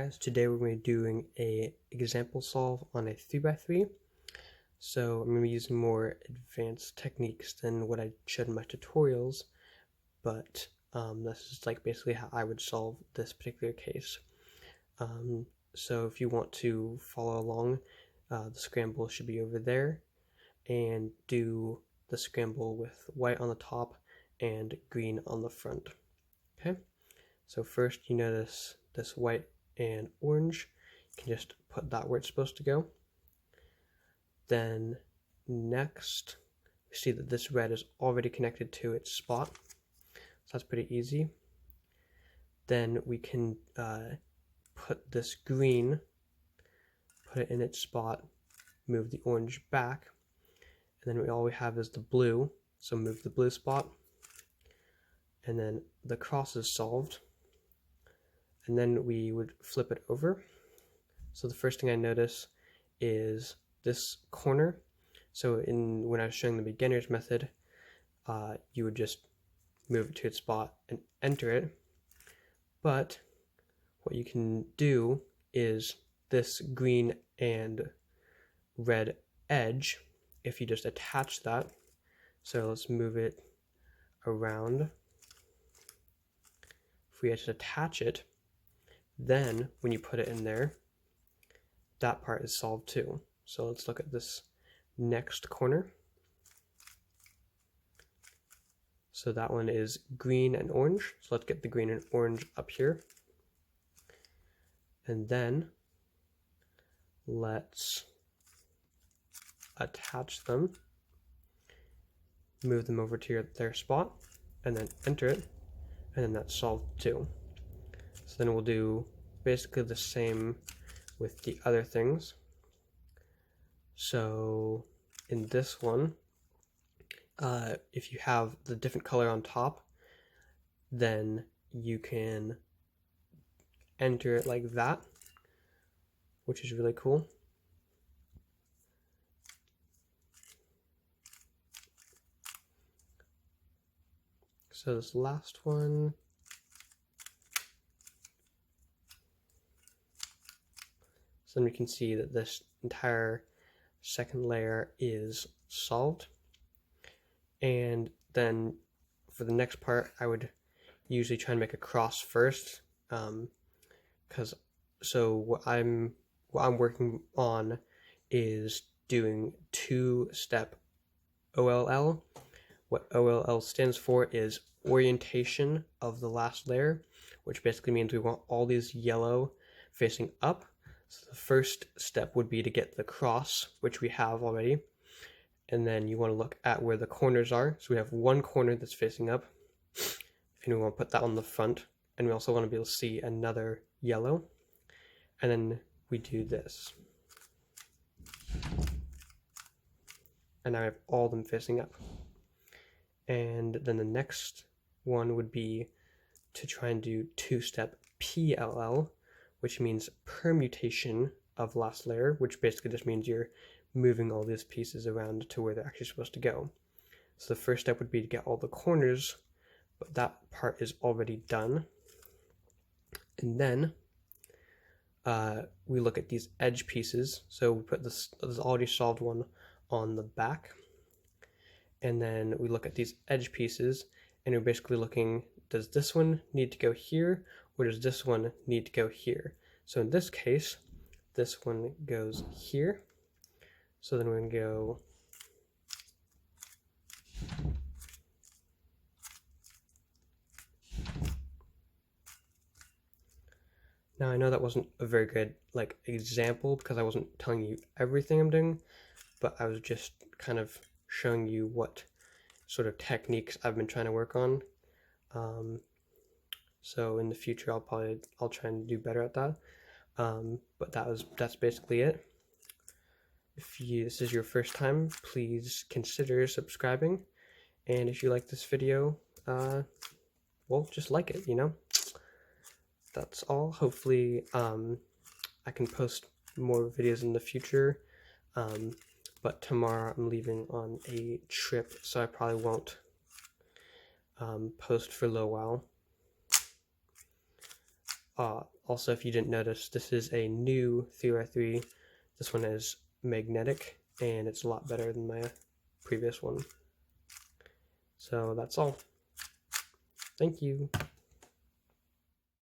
guys, today we're going to be doing a example solve on a 3x3. So I'm going to be using more advanced techniques than what I showed in my tutorials, but this is like basically how I would solve this particular case. So if you want to follow along, the scramble should be over there, and do the scramble with white on the top and green on the front. Okay, so first you notice this white and orange. You can just put that where it's supposed to go. Then next, we see that this red is already connected to its spot, so that's pretty easy. Then we can put this green, put it in its spot, move the orange back, and then all we have is the blue, so move the blue spot, and then the cross is solved. And then we would flip it over. So the first thing I notice is this corner. So when I was showing the beginner's method, you would just move it to its spot and enter it. But what you can do is this green and red edge, if you just attach that. So let's move it around. If we just attach it, then when you put it in there, that part is solved too. So let's look at this next corner. So that one is green and orange. So let's get the green and orange up here. And then let's attach them, move them over to their spot, and then enter it, and then that's solved too. So then we'll do basically the same with the other things. So in this one, if you have the different color on top, then you can enter it like that, which is really cool. So this last one, so then we can see that this entire second layer is solved. And then for the next part, I would usually try and make a cross first, so what I'm working on is doing two-step OLL. What OLL stands for is orientation of the last layer, which basically means we want all these yellow facing up. So the first step would be to get the cross, which we have already, and then you want to look at where the corners are. So we have one corner that's facing up, and we want to put that on the front, and we also want to be able to see another yellow, and then we do this. And now I have all of them facing up. And then the next one would be to try and do two-step PLL, which means permutation of last layer, which basically just means you're moving all these pieces around to where they're actually supposed to go. So the first step would be to get all the corners, but that part is already done. And then we look at these edge pieces. So we put this already solved one on the back. And then we look at these edge pieces, and we're basically looking, does this one need to go here, or does this one need to go here? So in this case, this one goes here. So then we're going to go now. I know that wasn't a very good example because I wasn't telling you everything I'm doing, but I was just kind of showing you what sort of techniques I've been trying to work on. So in the future, I'll try and do better at that. But that's basically it. If this is your first time, please consider subscribing. And if you like this video, well, just like it, That's all. Hopefully, I can post more videos in the future. But tomorrow I'm leaving on a trip, so I probably won't post for a little while. Also, if you didn't notice, this is a new 3x3. This one is magnetic, and it's a lot better than my previous one. So that's all. Thank you.